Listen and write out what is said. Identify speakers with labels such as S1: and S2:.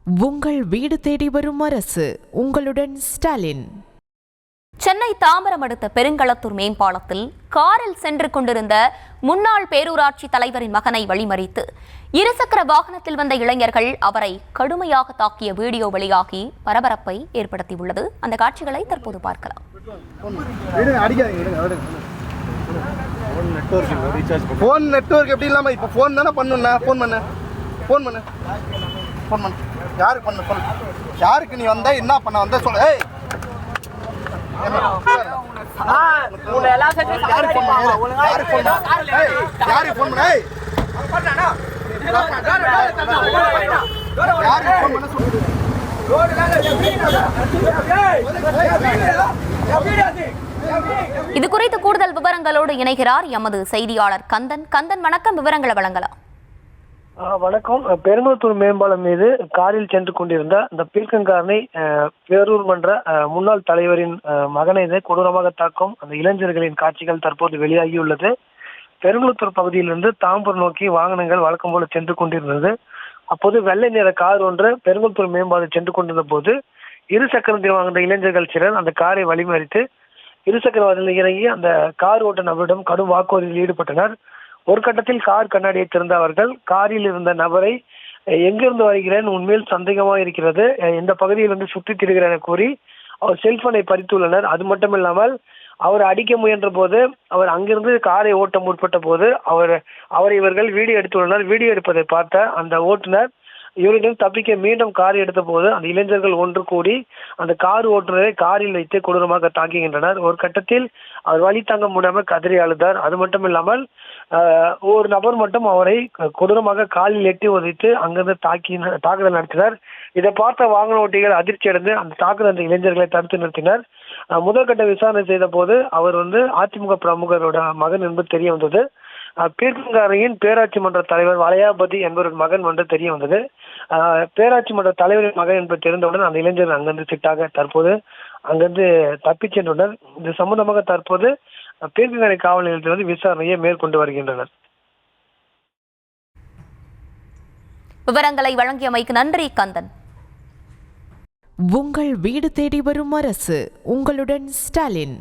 S1: உங்கள் வீடு தேடி வரும் அரசு. உங்களுடன் ஸ்டாலின்.
S2: சென்னை தாம்பரம் அடுத்த பெருங்களத்தூர் மேம்பாலத்தில் காரில் சென்று கொண்டிருந்த முன்னாள் பேரூராட்சி தலைவரின் மகனை வழிமறித்து இருசக்கர வாகனத்தில் வந்த இளைஞர்கள் அவரை கடுமையாக தாக்கிய வீடியோ வெளியாகி பரபரப்பை ஏற்படுத்தியுள்ளது. அந்த காட்சிகளை தற்போது பார்க்கலாம்.
S3: போன் நெட்வொர்க் எப்படி இல்லாம இப்ப போன் தானே பண்ணுண்ணா. போன் பண்ண யாருக்கு பண்ண சொல்லு. யாருக்கு நீ வந்த என்ன பண்ண வந்த சொல்லு. ஏய்
S2: இது குறித்து கூடுதல் விவரங்களோடு இணைகிறார் எமது செய்தியாளர் கந்தன். வணக்கம், விவரங்களை வழங்கலாம்.
S4: வணக்கம். பெருங்களத்தூர் மேம்பாலம் மீது காரில் சென்று கொண்டிருந்த அந்த பீர்க்கங்காரனை பேரூர் மன்ற முன்னாள் தலைவரின் மகனை கொடூரமாக தாக்கும் அந்த இளைஞர்களின் காட்சிகள் தற்போது வெளியாகியுள்ளது. பெருங்களத்தூர் பகுதியிலிருந்து தாம்பரம் நோக்கி வாகனங்கள் வழக்கம் போல சென்று கொண்டிருந்தது. அப்போது வெள்ளை நிற கார் ஒன்று பெருங்களத்தூர் மேம்பாலம் சென்று கொண்டிருந்த போது இருசக்கரத்தில் வாங்கின இளைஞர்கள் சிலர் அந்த காரை வழிமறித்து இருசக்கர வாகனத்தில் இறங்கி அந்த கார் ஓட்ட நபரிடம் கடும் வாக்குவாதத்தில் ஈடுபட்டனர். ஒரு கட்டத்தில் கார் கண்ணாடியை திறந்த அவர்கள் காரில் இருந்த நபரை எங்கிருந்து வருகிறேன், உண்மையில் சந்தேகமாக இருக்கிறது, இந்த பகுதியிலிருந்து சுற்றி திரிகிறேன் என கூறி அவர் செல்போனை பறித்துள்ளனர். அது மட்டும் இல்லாமல் அவர் அடிக்க முயன்ற போது அவர் அங்கிருந்து காரை ஓட்ட முற்பட்ட போது அவரை இவர்கள் வீடியோ எடுத்துள்ளனர். வீடியோ எடுப்பதை பார்த்த அந்த ஓட்டுநர் இவரிடம் தப்பிக்க மீண்டும் கார் எடுத்த போது அந்த இளைஞர்கள் ஒன்று கூடி அந்த கார் ஓட்டுநரை காரில் வைத்து கொடூரமாக தாக்குகின்றனர். ஒரு கட்டத்தில் அவர் வழி தாங்க முடியாமல் கதறி அழுதார். அது மட்டும் இல்லாமல் ஒரு நபர் மட்டும் அவரை கொடூரமாக காலில் எட்டி உதைத்து அங்கிருந்து தாக்குதல் நடத்தினர். இதை பார்த்த வாகன ஓட்டிகள் அதிர்ச்சி அடைந்து அந்த தாக்குதல் அந்த இளைஞர்களை தடுத்து நிறுத்தினர். முதற்கட்ட விசாரணை செய்த போது அவர் அதிமுக பிரமுகரோட மகன் என்பது தெரிய வந்தது. பீர்க்கங்காரையின் பேராட்சி மன்ற தலைவர் வளையாபதி என்பவரின் மகன் தெரிய வந்தது. பேராட்சி மன்ற தலைவரின் மகன் என்பது தெரிந்தவுடன் அந்த இளைஞர் அங்கிருந்து சிட்டாக தற்போது அங்கிருந்து தப்பிச் சென்றுள்ளனர். இது சம்பந்தமாக தற்போது பீர்க்கங்காரை காவல் நிலையத்தில் விசாரணையை மேற்கொண்டு வருகின்றனர்.
S2: விவரங்களை வழங்கியமைக்கு நன்றி கந்தன்.
S1: உங்கள் வீடு தேடி வரும் அரசு. உங்களுடன் ஸ்டாலின்.